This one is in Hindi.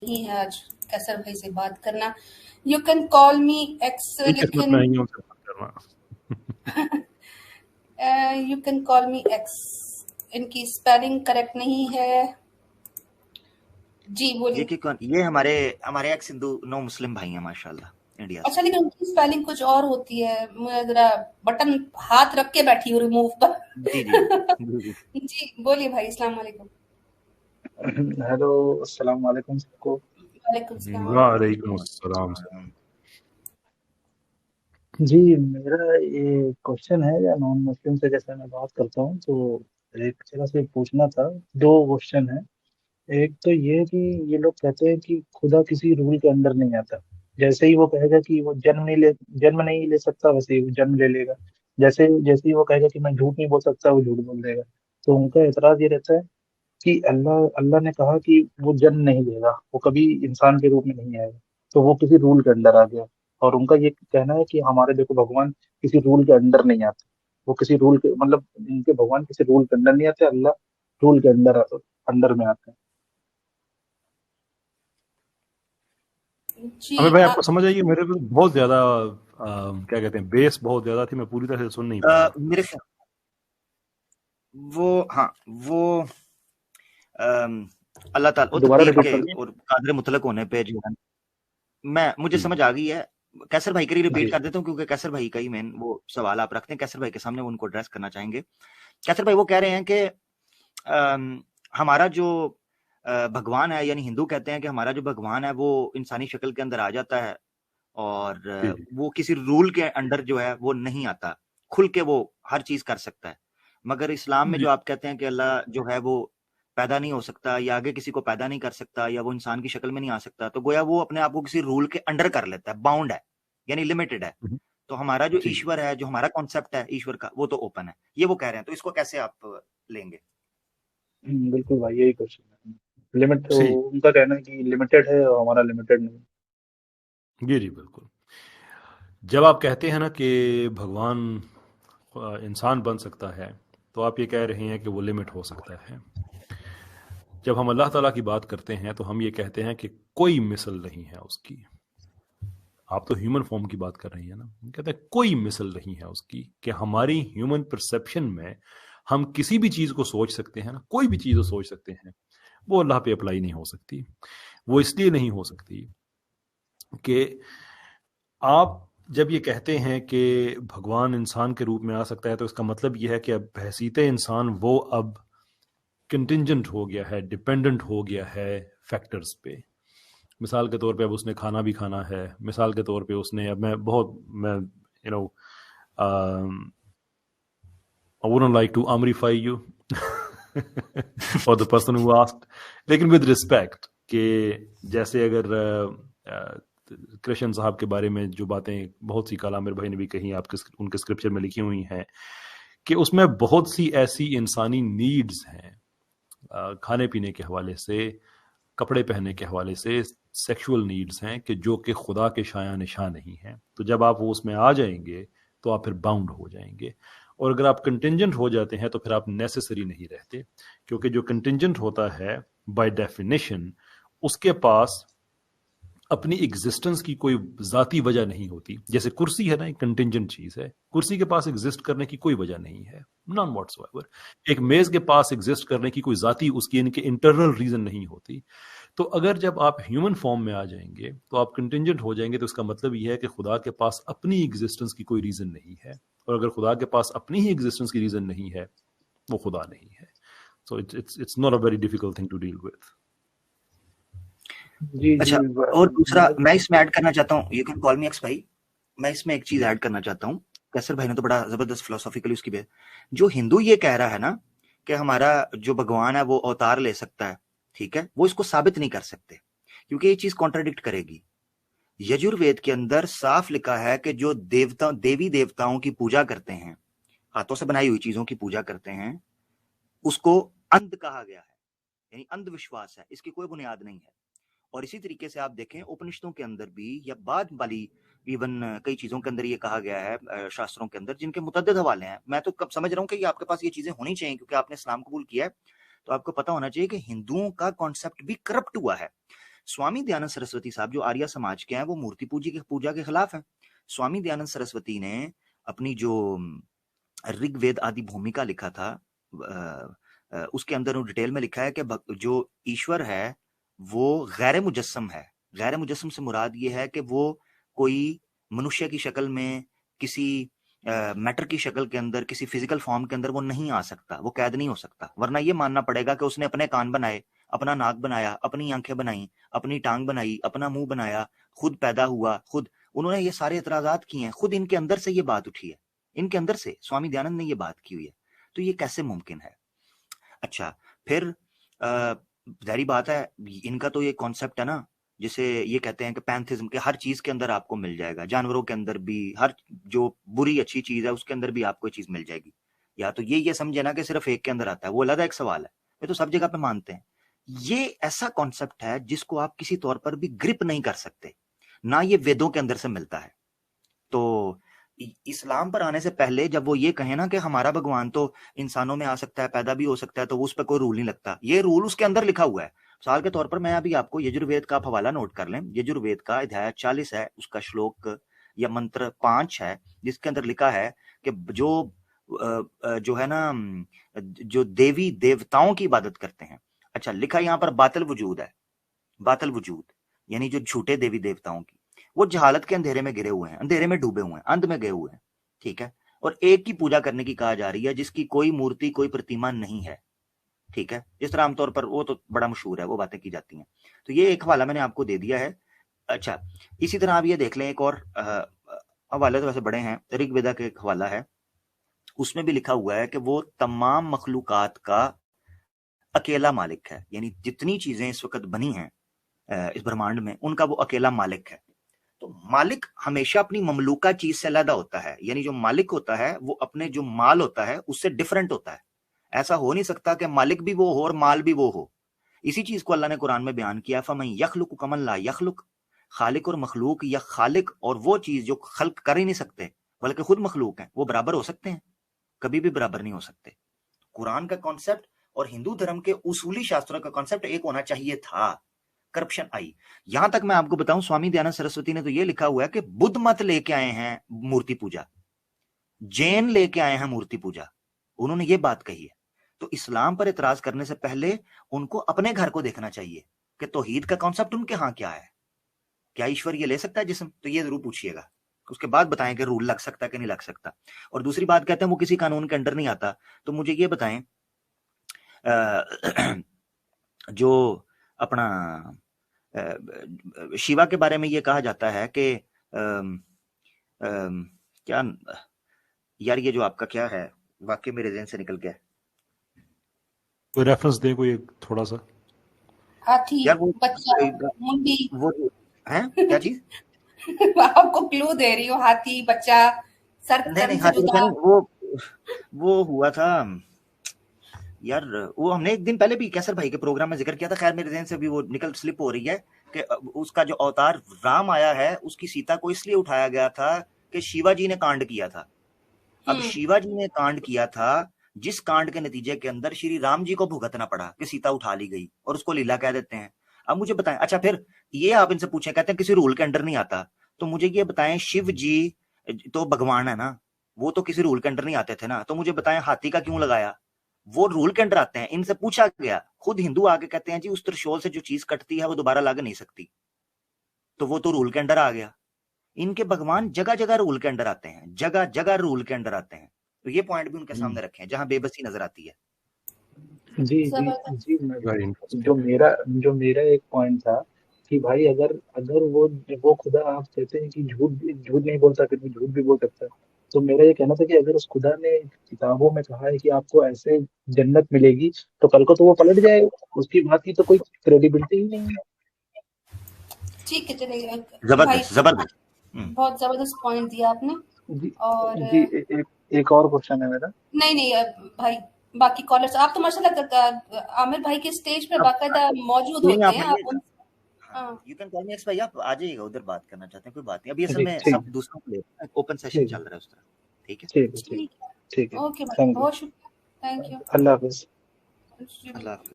नहीं है आज कैसर भाई से बात करना। You can call me x, ये किस्मत में लेकिन नहीं है उनसे बात करना। You can call me x. इनकी स्पेलिंग करेक्ट नहीं है। जी ये बोलिए। कि कौन ये हमारे हमारे एक्स हिंदू नो मुस्लिम भाई हैं माशाल्लाह इंडिया से। अच्छा, लेकिन उनकी स्पेलिंग कुछ और होती है। मैं जरा बटन हाथ रख के बैठी हूँ रिमूव पर। जी जी जी जी। जी बोलिए भाई। अस्सलाम वालेकुम। हेलो, अस्सलाम वालेकुम सबको। वालेकुम सलाम। वालेकुम अस्सलाम। जी, मेरा ये क्वेश्चन है, या नॉन मुस्लिम से जैसे मैं बात करता हूँ तो एक जगह से पूछना था। दो क्वेश्चन है। एक तो ये है कि ये लोग कहते हैं कि खुदा किसी रूल के अंदर नहीं आता। जैसे ही वो कहेगा कि वो जन्म नहीं ले सकता, वैसे ही वो जन्म ले लेगा। जैसे ही वो कहेगा कि मैं झूठ नहीं बोल सकता, वो झूठ बोल देगा। तो उनका एतराज ये रहता है कि अल्लाह अल्लाह ने कहा कि वो जन्म नहीं लेगा, वो कभी इंसान के रूप में नहीं आएगा, तो वो किसी रूल के अंदर आ गया। और उनका ये कहना है कि हमारे देखो भगवान किसी रूल के अंदर नहीं आते। वो किसी रूल के मतलब इनके भगवान किसी रूल के अंदर नहीं आते, अल्लाह रूल के अंदर में आते हैं। जी अमिर भाई आपको समझ आइए, मेरे को बहुत ज्यादा क्या कहते हैं, बेस बहुत ज्यादा थी, मैं पूरी तरह से सुन नहीं पाया। मेरे ख्याल वो अल्लाह ताला वो दोबारा तकदीर रिपीट के कर दिए। और कादर मुतलक होने पे जो है मुझे समझ आ गई है। कैसर भाई के लिए रिपीट जी कर देता हूँ क्योंकि कैसर भाई का ही मेन वो सवाल आप रखते हैं, कैसर भाई के सामने वो उनको एड्रेस करना चाहेंगे। कैसर भाई वो कह रहे हैं कि हमारा जो भगवान है, यानी हिंदू कहते हैं कि हमारा जो भगवान है वो इंसानी शक्ल के अंदर आ जाता है और वो किसी रूल के अंडर जो है वो नहीं आता, खुल के वो हर चीज कर सकता है। मगर इस्लाम में जो आप कहते हैं कि अल्लाह जो है वो पैदा नहीं हो सकता या आगे किसी को पैदा नहीं कर सकता या वो इंसान की शक्ल में नहीं आ सकता, तो गोया वो अपने आप को किसी रूल के अंडर कर लेता है, बाउंड है यानी लिमिटेड है। तो हमारा जो ईश्वर है, जो हमारा कॉन्सेप्ट है ईश्वर का, वो तो ओपन है, ये वो कह रहे हैं। तो इसको कैसे आप लेंगे? बिल्कुल भाई, यही क्वेश्चन है। लिमिट तो उनका कहना है कि लिमिटेड है और हमारा लिमिटेड नहीं। जी जी बिल्कुल। जब आप कहते हैं ना कि भगवान इंसान बन सकता है, तो आप ये कह रहे हैं कि वो लिमिट हो सकता है। जब हम अल्लाह ताला की बात करते हैं तो हम ये कहते हैं कि कोई मिसल नहीं है उसकी। आप तो ह्यूमन फॉर्म की बात कर रही हैं ना, हम कहते हैं कोई मिसल नहीं है उसकी, कि हमारी ह्यूमन परसेप्शन में हम किसी भी चीज़ को सोच सकते हैं ना, कोई भी चीज़ को सोच सकते हैं, वो अल्लाह पे अप्लाई नहीं हो सकती। वो इसलिए नहीं हो सकती कि आप जब ये कहते हैं कि भगवान इंसान के रूप में आ सकता है, तो इसका मतलब यह है कि अब हैसियत इंसान वो अब कंटिंजेंट हो गया है, डिपेंडेंट हो गया है फैक्टर्स पे। मिसाल के तौर पे अब उसने खाना भी खाना है, मिसाल के तौर पे उसने, अब मैं you know I wouldn't like to अमरीफाई यू और द पर्सन हु आस्क्ड, लेकिन विद रिस्पेक्ट, कि जैसे अगर कृष्ण साहब के बारे में जो बातें बहुत सी कल आमिर भाई ने भी कही, आपके उनके स्क्रिप्चर में लिखी हुई हैं, कि उसमें बहुत सी ऐसी इंसानी नीड्स हैं, खाने पीने के हवाले से, कपड़े पहनने के हवाले से, सेक्सुअल नीड्स हैं, कि जो कि खुदा के शाया निशान नहीं हैं। तो जब आप वो उसमें आ जाएंगे तो आप फिर बाउंड हो जाएंगे। और अगर आप कंटिंजेंट हो जाते हैं तो फिर आप नेसेसरी नहीं रहते, क्योंकि जो कंटिंजेंट होता है बाय डेफिनेशन उसके पास अपनी एग्जिस्टेंस की कोई जाती वजह नहीं होती। जैसे कुर्सी है ना, एक कंटिंजेंट चीज है, कुर्सी के पास एग्जिस्ट करने की कोई वजह नहीं है, नॉन व्हाट्सएवर। एक मेज के पास एग्जिस्ट करने की कोई जाती उसकी इनके इंटरनल रीजन नहीं होती। तो अगर जब आप ह्यूमन फॉर्म में आ जाएंगे तो आप कंटिंजेंट हो जाएंगे, तो इसका मतलब यह है कि खुदा के पास अपनी एग्जिस्टेंस की कोई रीजन नहीं है। और अगर खुदा के पास अपनी ही एग्जिस्टेंस की रीजन नहीं है, वो खुदा नहीं है। So it's not a very difficult thing to deal with. अच्छा, और दूसरा मैं इसमें ऐड करना चाहता हूँ, you can call me X भाई, मैं इसमें एक चीज ऐड करना चाहता हूँ। कैसर भाई ने तो बड़ा जबरदस्त फिलोसॉफिकली उसकी बात, जो हिंदू ये कह रहा है ना कि हमारा जो भगवान है वो अवतार ले सकता है, ठीक है, वो इसको साबित नहीं कर सकते क्योंकि ये चीज कॉन्ट्राडिक्ट करेगी। यजुर्वेद के अंदर साफ लिखा है कि जो देवी देवताओं की पूजा करते हैं, हाथों से बनाई हुई चीजों की पूजा करते हैं, उसको अंध कहा गया है, यानी अंधविश्वास है, इसकी कोई बुनियाद नहीं है। और इसी तरीके से आप देखें उपनिषदों के अंदर भी या बाद वाली इवन कई चीजों के अंदर ये कहा गया है, शास्त्रों के अंदर, जिनके मुतद्दिद हवाले हैं। मैं तो कब समझ रहा हूँ कि आपके पास ये चीजें होनी चाहिए क्योंकि आपने इस्लाम कबूल किया है, तो आपको पता होना चाहिए कि हिंदुओं का कॉन्सेप्ट भी करप्ट हुआ है। स्वामी दयानंद सरस्वती साहब जो आर्य समाज के हैं वो मूर्ति पूजा के खिलाफ हैं। स्वामी दयानंद सरस्वती ने अपनी जो ऋग्वेद आदि भूमिका लिखा था उसके अंदर डिटेल में लिखा है कि जो ईश्वर है वो गैर मुजस्सम है। गैर मुजस्सम से मुराद ये है कि वो कोई मनुष्य की शक्ल में, किसी मैटर की शक्ल के अंदर, किसी फिजिकल फॉर्म के अंदर वो नहीं आ सकता, वो कैद नहीं हो सकता। वरना ये मानना पड़ेगा कि उसने अपने कान बनाए, अपना नाक बनाया, अपनी आंखें बनाई, अपनी टांग बनाई, अपना मुंह बनाया, खुद पैदा हुआ, खुद। उन्होंने ये सारे एतराजात किए हैं, खुद इनके अंदर से ये बात उठी है, इनके अंदर से स्वामी दयानंद ने ये बात की हुई है। तो ये कैसे मुमकिन है? अच्छा, फिर जारी बात है, इनका तो ये कॉन्सेप्ट है ना, जिसे ये कहते हैं कि पैंथिज्म के हर चीज के अंदर आपको मिल जाएगा, जानवरों के अंदर भी, हर जो बुरी अच्छी चीज है उसके अंदर भी आपको चीज मिल जाएगी। या तो ये समझे ना कि सिर्फ एक के अंदर आता है, वो अलग एक सवाल है, ये तो सब जगह पे मानते हैं। ये ऐसा कॉन्सेप्ट है जिसको आप किसी तौर पर भी ग्रिप नहीं कर सकते, ना ये वेदों के अंदर से मिलता है। तो इस्लाम पर आने से पहले जब वो ये कहे ना कि हमारा भगवान तो इंसानों में आ सकता है, पैदा भी हो सकता है, तो उस पर कोई रूल नहीं लगता, ये रूल उसके अंदर लिखा हुआ है। साल के तौर पर मैं अभी आपको यजुर्वेद का हवाला नोट कर लें। यजुर्वेद का अध्याय 40 है, उसका श्लोक या मंत्र 5 है, जिसके अंदर लिखा है कि जो है ना, जो देवी देवताओं की इबादत करते हैं। अच्छा, लिखा यहाँ पर बातिल वजूद है, बातिल वजूद यानी जो झूठे देवी देवताओं की, वो जहालत के अंधेरे में गिरे हुए हैं, अंधेरे में डूबे हुए हैं, अंध में गए हुए हैं, ठीक है। और एक की पूजा करने की कहा जा रही है जिसकी कोई मूर्ति, कोई प्रतिमा नहीं है, ठीक है। जिस तरह आमतौर पर वो तो बड़ा मशहूर है, वो बातें की जाती हैं। तो ये एक हवाला मैंने आपको दे दिया है। अच्छा, इसी तरह आप ये देख लें, एक और हवाले तो वैसे बड़े हैं, ऋग्वेदा का एक हवाला है, उसमें भी लिखा हुआ है कि वो तमाम मखलूकात का अकेला मालिक है, यानी जितनी चीजें इस वक्त बनी हैं इस ब्रह्मांड में, उनका वो अकेला मालिक है। तो मालिक हमेशा अपनी ममलूका चीज से अलग होता है, यानी जो मालिक होता है वो अपने जो माल होता है उससे डिफरेंट होता है। ऐसा हो नहीं सकता कि मालिक भी वो हो और माल भी वो हो। इसी चीज को अल्लाह ने कुरान में बयान किया, फमन यखलुक कमन ला यखलुक, खालिक और मखलूक, या खालिक और वो चीज जो खल्क कर ही नहीं सकते बल्कि खुद मखलूक है, वो बराबर हो सकते हैं? कभी भी बराबर नहीं हो सकते। कुरान का कॉन्सेप्ट और हिंदू धर्म के उसूली शास्त्रों का कॉन्सेप्ट एक होना चाहिए था। करप्शन आई। यहां तक मैं आपको बताऊं, स्वामी दयानंद सरस्वती ने तो ये लिखा हुआ है कि बुद्ध मत लेके आए हैं मूर्ति पूजा, जैन लेके आए हैं मूर्ति पूजा, उन्होंने ये बात कही है। तो इस्लाम पर इतराज करने से पहले उनको अपने घर को देखना चाहिए कि तौहीद का कॉन्सेप्ट उनके यहाँ क्या है। क्या ईश्वर ये ले सकता है जिस्म? तो ये जरूर पूछिएगा, उसके बाद बताएं कि रूल लग सकता है कि नहीं लग सकता। और दूसरी बात कहते हैं वो किसी कानून के अंडर नहीं आता, तो मुझे ये बताएं जो अपना शिवा के बारे में ये कहा जाता है कि क्या यार, ये जो आपका क्या है, वाकई मेरे ज़हन से निकल गया। कोई रेफरेंस दें, कोई थोड़ा सा। हाथी, यार वो बच्चा, मुंडी, वो है क्या चीज? आपको क्लू दे रही हूँ, हाथी, बच्चा, सर नहीं, से जुदा। वो हुआ था यार, वो हमने एक दिन पहले भी कैसर भाई के प्रोग्राम में जिक्र किया था। खैर मेरे ज़हन से भी वो निकल स्लिप हो रही है कि उसका जो अवतार राम आया है, उसकी सीता को इसलिए उठाया गया था कि शिवाजी ने कांड किया था। अब शिवाजी ने कांड किया था, जिस कांड के नतीजे के अंदर श्री राम जी को भुगतना पड़ा कि सीता उठा ली गई, और उसको लीला कह देते हैं। अब मुझे बताएं, अच्छा फिर ये आप इनसे पूछें, कहते हैं किसी रूल के अंडर नहीं आता, तो मुझे ये बताएं, शिव जी तो भगवान है ना, वो तो किसी रूल के अंडर नहीं आते थे ना, तो मुझे बताएं हाथी का क्यों लगाया? वो रूल के अंडर आते हैं। इनसे पूछा गया, खुद हिंदू आके कहते हैं जी उस त्रिशूल से जो चीज कटती है वो दोबारा लग नहीं सकती, तो वो तो रूल के अंडर आ गया। इनके भगवान जगह जगह रूल के अंडर आते हैं, जगह जगह रूल के अंडर आते हैं। तो ये पॉइंट भी उनके सामने रखे हैं जहां बेबसी नजर आती है। जी जी जी, जो मेरा एक पॉइंट था कि भाई अगर वो खुदा, आप कहते हैं कि झूठ नहीं बोलता, फिर भी झूठ भी बोल सकता है, तो मेरा ये कहना था कि अगर उस खुदा ने किताबों में कहा है कि आपको ऐसे जन्नत मिलेगी, तो कल को तो वो पलट जाएगा, उसकी बात की तो कोई क्रेडिबिलिटी ही नहीं है। ठीक है, चलिए, जबरदस्त बहुत जबरदस्त पॉइंट दिया आपने। और जी एक और क्वेश्चन है मेरा। नहीं भाई, बाकी कॉलर्स, आप तो माशाल्लाह आमिर भाई के स्टेज पे बाकायदा मौजूद होते हैं। आप you can call me X भाई, आप आ जाइएगा, उधर बात करना चाहते हैं, कोई बात नहीं। अभी असल में सब दूसरों को लेते हैं, ओपन सेशन चल रहा है उस तरह। ठीक है, ओके भाई, बहुत शुक्रिया, थैंक यू, अल्लाह हाफिज़। अल्लाह हाफिज़।